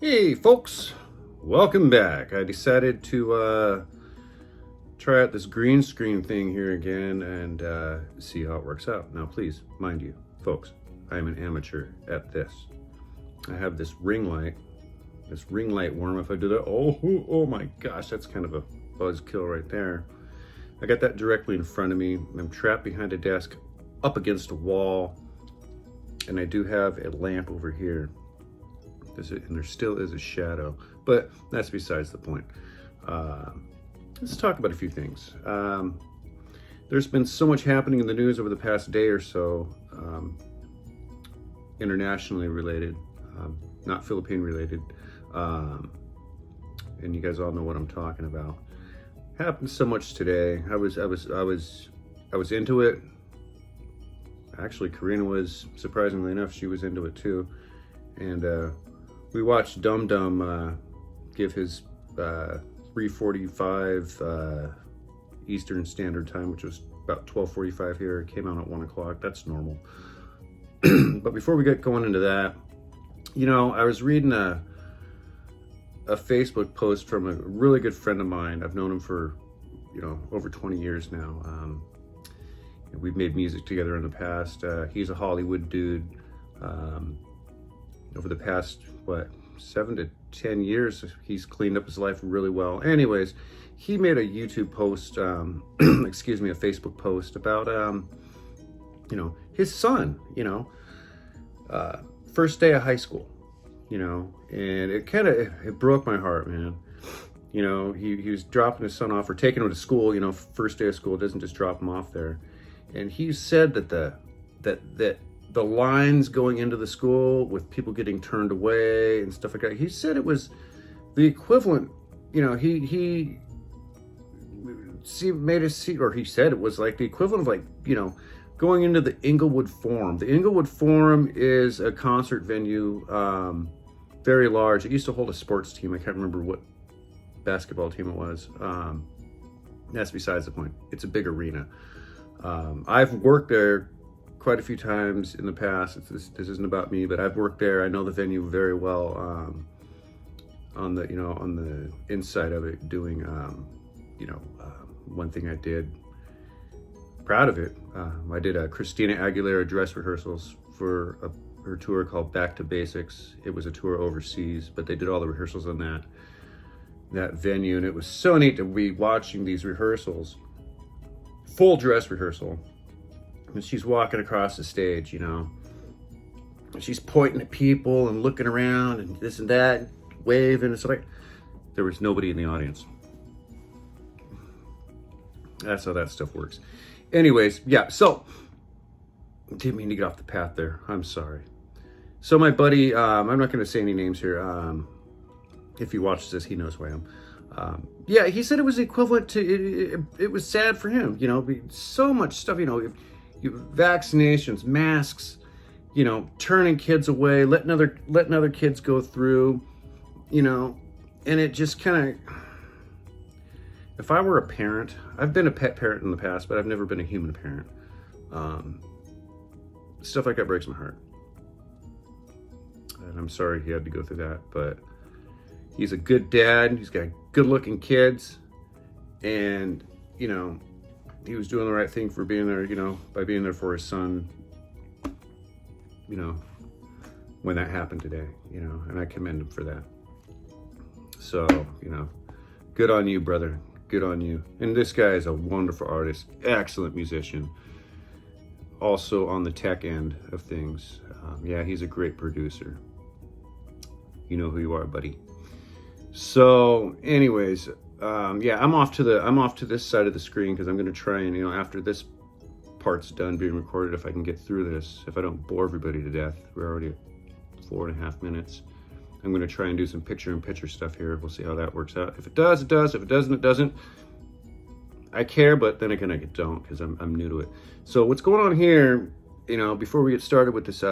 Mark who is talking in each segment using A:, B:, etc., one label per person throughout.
A: Hey folks, welcome back. I decided to try out this green screen thing here again and see how it works out. Now please, mind you, folks, I am an amateur at this. I have this ring light worm. If I do that, oh my gosh, that's kind of a buzzkill right there. I got that directly in front of me. I'm trapped behind a desk up against a wall, and I do have a lamp over here. And there still is a shadow, but that's besides the point. Let's talk about a few things. There's been so much happening in the news over the past day or so, internationally related, not Philippine related, and you guys all know what I'm talking about. Happened so much today. I was into it. Actually, Karina was, surprisingly enough, she was into it too, and we watched Dum Dum give his 3:45 Eastern Standard Time, which was about 12:45 here. It came out at 1 o'clock. That's normal. But before we get going into that, I was reading a Facebook post from a really good friend of mine. I've known him for, over 20 years now. We've made music together in the past. He's a Hollywood dude. Over the past, 7 to 10 years, he's cleaned up his life really well. Anyways, he made a YouTube post, a Facebook post about, his son, first day of high school, and it broke my heart, man. He was dropping his son off or taking him to school, first day of school, doesn't just drop him off there. And he said that the lines going into the school with people getting turned away and stuff like that, he said it was the equivalent, he made us see, or he said it was like the equivalent of going into the Inglewood Forum. The Inglewood Forum is a concert venue, very large. It used to hold a sports team. I can't remember what basketball team it was. That's besides the point. It's a big arena. I've worked there quite a few times in the past. This isn't about me, but I've worked there. I know the venue very well, on the inside of it, doing, one thing I did, proud of it. I did a Christina Aguilera dress rehearsals for her tour called Back to Basics. It was a tour overseas, but they did all the rehearsals on that venue, and it was so neat to be watching these rehearsals, full dress rehearsal. And she's walking across the stage, and she's pointing at people and looking around and this and that, waving. It's like there was nobody in the audience. That's how that stuff works. Anyways, yeah, so didn't mean to get off the path there. I'm sorry. So my buddy, I'm not going to say any names here. If he watches this, he knows who I am. Yeah, he said it was equivalent to, it was sad for him, so much stuff, vaccinations, masks, turning kids away, letting other kids go through, and it just kind of, if I were a parent, I've been a pet parent in the past, but I've never been a human parent. Stuff like that breaks my heart. And I'm sorry he had to go through that, but he's a good dad. He's got good looking kids, and, he was doing the right thing for being there, by being there for his son, when that happened today, and I commend him for that. So, good on you, brother. Good on you. And this guy is a wonderful artist, excellent musician. Also on the tech end of things. Yeah, he's a great producer. You know who you are, buddy. So anyways, yeah, I'm off to this side of the screen because I'm going to try and, after this part's done being recorded, if I can get through this, if I don't bore everybody to death, we're already at 4.5 minutes. I'm going to try and do some picture-in-picture stuff here. We'll see how that works out. If it does, it does. If it doesn't, it doesn't. I care, but then again, I don't because I'm new to it. So what's going on here, before we get started with this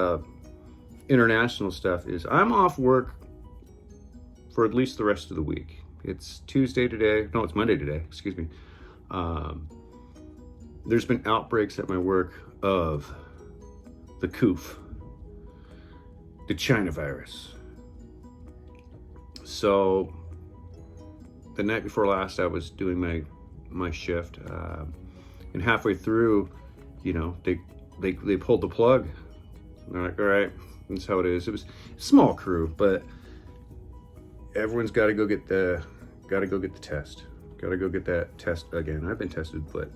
A: international stuff, is I'm off work for at least the rest of the week. It's Tuesday today. No, it's Monday today. Excuse me. There's been outbreaks at my work of the COOF, the China virus. So the night before last, I was doing my shift, and halfway through, you know, they pulled the plug. They're like, all right, that's how it is. It was a small crew, but everyone's got to go get the test. Got to go get that test again. I've been tested, but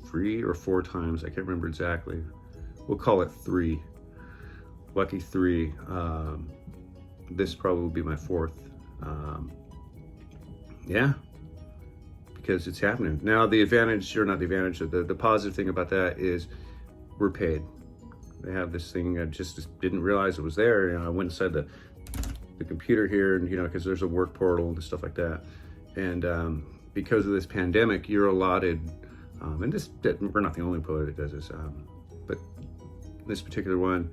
A: 3 or 4 times. I can't remember exactly. We'll call it 3. Lucky 3. This probably will be my 4th. Yeah, because it's happening. Now the advantage, or not the advantage, the positive thing about that is we're paid. They have this thing, I just didn't realize it was there. You know, I went inside the computer here, and you know, because there's a work portal and stuff like that. And because of this pandemic, you're allotted, and we're not the only employer that does this, but this particular one,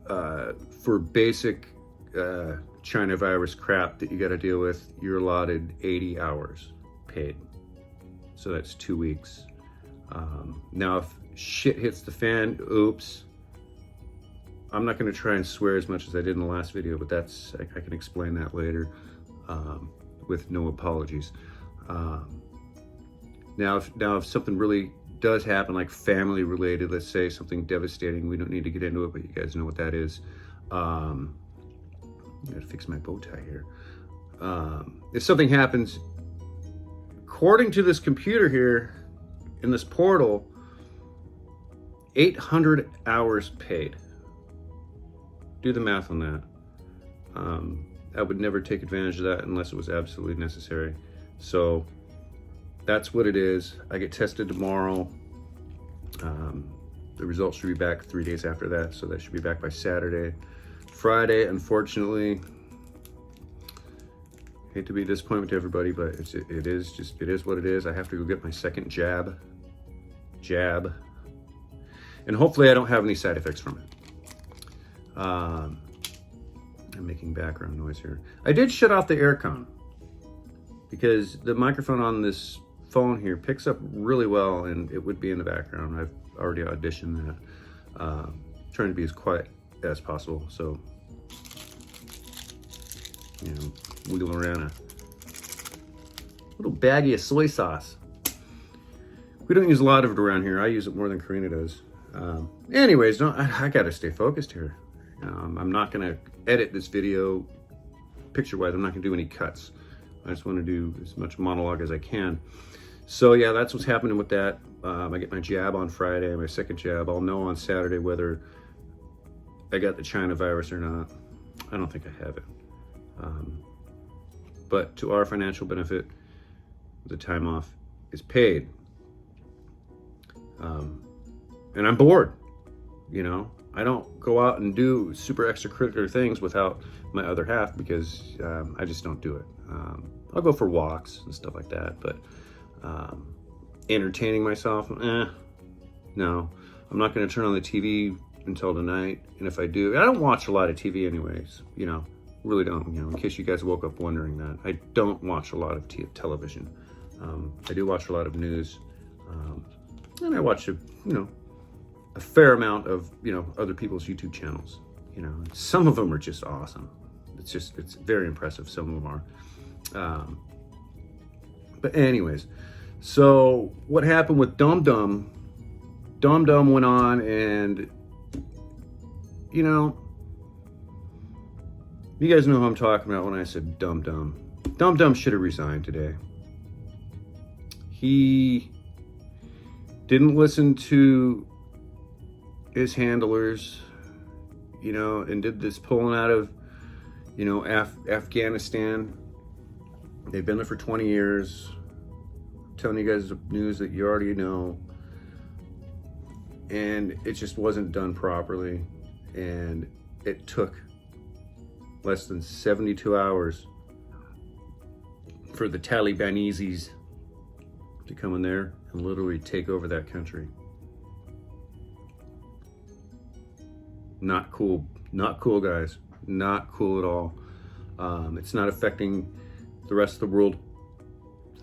A: for basic China virus crap that you got to deal with, you're allotted 80 hours paid. So that's 2 weeks. Now, if shit hits the fan, oops. I'm not going to try and swear as much as I did in the last video, but that's, I can explain that later with no apologies. Now if something really does happen, like family related, let's say something devastating, we don't need to get into it, but you guys know what that is. I gotta fix my bow tie here. If something happens, according to this computer here in this portal, 800 hours paid. Do the math on that. I would never take advantage of that unless it was absolutely necessary. So that's what it is. I get tested tomorrow. The results should be back 3 days after that, so that should be back by Saturday. Friday, unfortunately, hate to be a disappointment to everybody, but it is what it is. I have to go get my second jab, and hopefully I don't have any side effects from it. I'm making background noise here. I did shut off the aircon because the microphone on this phone here picks up really well, and it would be in the background. I've already auditioned that. Trying to be as quiet as possible, so you know, wiggle around a little baggie of soy sauce. We don't use a lot of it around here. I use it more than Karina does. Anyways, I gotta stay focused here. I'm not gonna edit this video picture-wise. I'm not gonna do any cuts. I just want to do as much monologue as I can. So yeah, that's what's happening with that. I get my jab on Friday, my second jab. I'll know on Saturday whether I got the China virus or not. I don't think I have it. But to our financial benefit, the time off is paid. And I'm bored, you know. I don't go out and do super extracurricular things without my other half because I just don't do it. I'll go for walks and stuff like that, but entertaining myself, no. I'm not going to turn on the TV until tonight, and if I do, I don't watch a lot of TV anyways, you know, really don't, you know, in case you guys woke up wondering that. I don't watch a lot of television. I do watch a lot of news, and I watch a fair amount of, you know, other people's YouTube channels. You know, some of them are just awesome. It's very impressive. Some of them are. But anyways, so what happened with Dum Dum? Dum Dum went on, and you know, you guys know who I'm talking about when I said Dum Dum. Dum Dum should have resigned today. He didn't listen to his handlers, you know, and did this pulling out of, you know, Afghanistan. They've been there for 20 years. I'm telling you guys the news that you already know. And it just wasn't done properly. And it took less than 72 hours for the Talibanese to come in there and literally take over that country. Not cool. Not cool, guys. Not cool at all. It's not affecting the rest of the world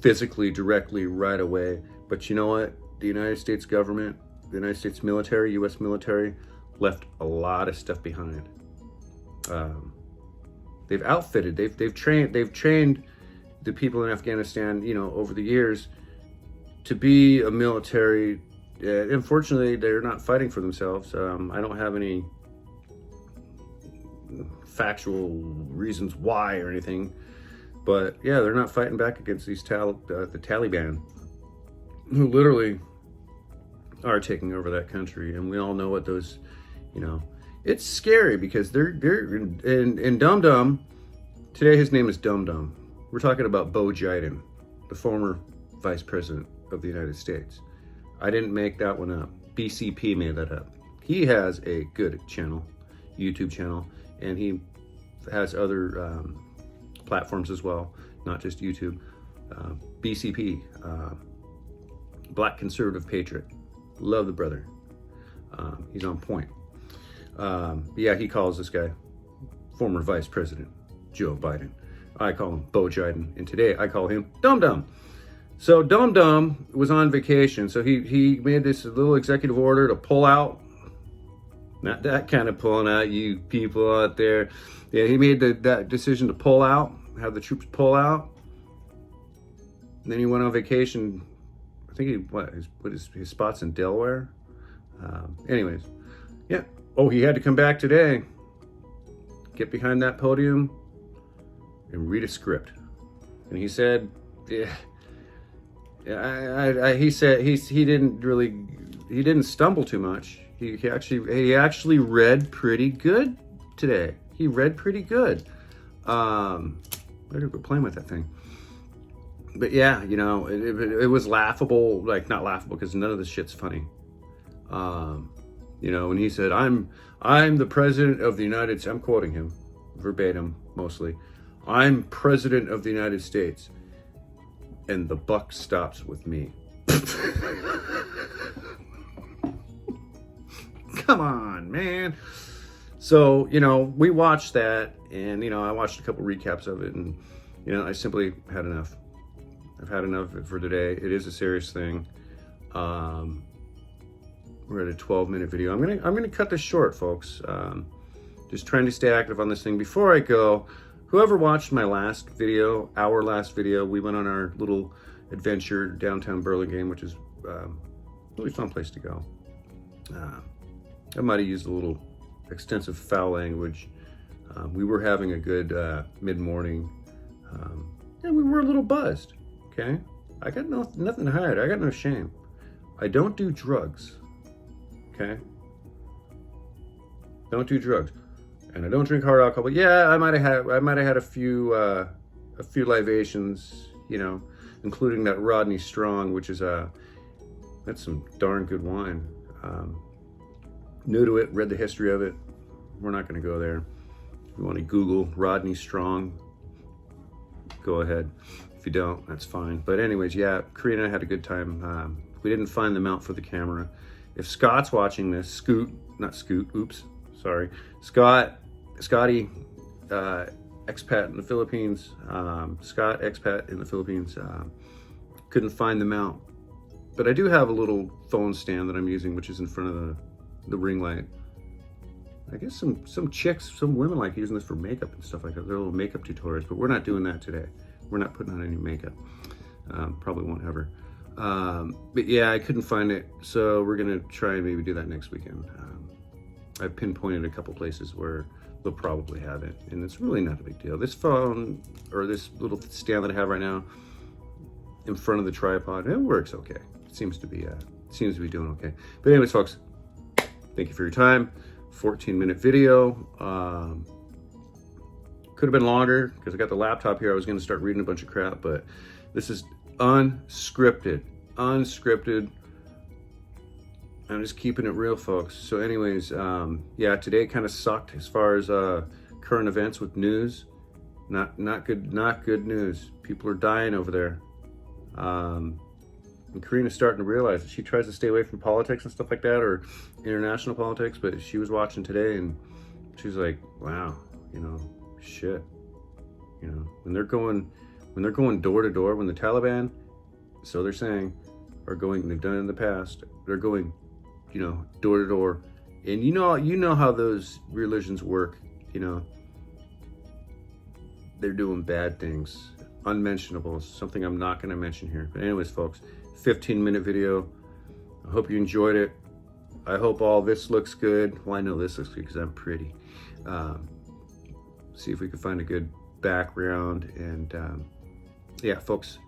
A: physically, directly, right away. But you know what? The United States government, the United States military, U.S. military, left a lot of stuff behind. They they've outfitted, they've trained the people in Afghanistan, you know, over the years to be a military. Unfortunately, they're not fighting for themselves. I don't have any factual reasons why or anything, but yeah, they're not fighting back against these the Taliban, who literally are taking over that country. And we all know what those, you know, it's scary because they're in Dum Dum. Today his name is Dum Dum. We're talking about Bo Jiden, the former vice president of the United States. I didn't make that one up. BCP made that up. He has a good channel, YouTube channel, and he has other platforms as well, not just YouTube. BCP, Black Conservative Patriot. Love the brother. He's on point. Yeah, he calls this guy former Vice President Joe Biden. I call him Bo Jiden, and today I call him Dum Dum. So Dum Dum was on vacation, so he made this little executive order to pull out. Not that kind of pulling out, you people out there. Yeah, he made that decision to pull out, have the troops pull out. And then he went on vacation. I think he put his spots in Delaware. Anyways, yeah. Oh, he had to come back today, get behind that podium, and read a script. And he said, yeah. He said he didn't stumble too much. He actually read pretty good today. He read pretty good. Better quit playing with that thing. But yeah, you know, it was laughable. Like, not laughable because none of this shit's funny. You know, when he said, "I'm the president of the United States," I'm quoting him verbatim mostly. "I'm president of the United States, and the buck stops with me." Come on, man. So, you know, we watched that, and, you know, I watched a couple recaps of it, and, you know, I simply had enough. I've had enough for today. It is a serious thing. We're at a 12-minute video. I'm gonna cut this short, folks. Just trying to stay active on this thing. Before I go, whoever watched my last video, our last video, we went on our little adventure downtown Burlingame, which is a really fun place to go. I might have used a little extensive foul language. We were having a good mid-morning, and we were a little buzzed. Okay, I got nothing to hide. I got no shame. I don't do drugs. Okay, don't do drugs, and I don't drink hard alcohol. But yeah, I might have had a few libations, you know, including that Rodney Strong, which is that's some darn good wine. New to it, read the history of it. We're not going to go there. If you want to Google Rodney Strong, go ahead. If you don't, that's fine. But anyways, yeah, Karina and I had a good time. We didn't find the mount for the camera. If Scott's watching this, Scotty, expat in the Philippines, Scott, expat in the Philippines, couldn't find the mount. But I do have a little phone stand that I'm using, which is in front of the ring light. I guess some chicks, some women like using this for makeup and stuff like that. They're little makeup tutorials, but we're not doing that today. We're not putting on any makeup. Probably won't ever. But yeah, I couldn't find it, so we're gonna try and maybe do that next weekend. I've pinpointed a couple places where they'll probably have it, and it's really not a big deal. This phone, or this little stand that I have right now in front of the tripod, it works okay. It seems to be doing okay. But anyways, folks, thank you for your time. 14-minute video. Could have been longer because I got the laptop here. I was going to start reading a bunch of crap, but this is unscripted. I'm just keeping it real, folks. So anyways, yeah, today kind of sucked as far as current events with news. Not good news. People are dying over there. And Karina's starting to realize that she tries to stay away from politics and stuff like that, or international politics, but she was watching today and she's like, wow, you know, shit. You know, when they're going door to door, when the Taliban, so they're saying, are going, they've done it in the past, they're going, you know, door to door. And you know how those religions work, you know. they're doing bad things, unmentionables, something I'm not going to mention here. But anyways, folks, 15-minute video. I hope you enjoyed it. I hope all this looks good. Well, I know this looks good because I'm pretty. See if we can find a good background. And yeah, folks,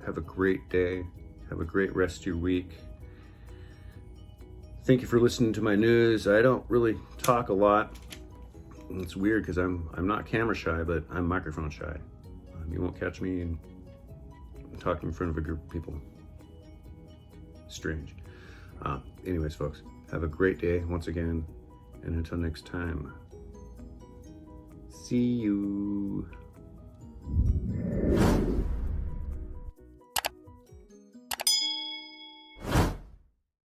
A: have a great day. Have a great rest of your week. Thank you for listening to my news. I don't really talk a lot. It's weird because I'm not camera shy, but I'm microphone shy. You won't catch me talking in front of a group of people. Strange. Anyways, folks, have a great day once again, and until next time, see you.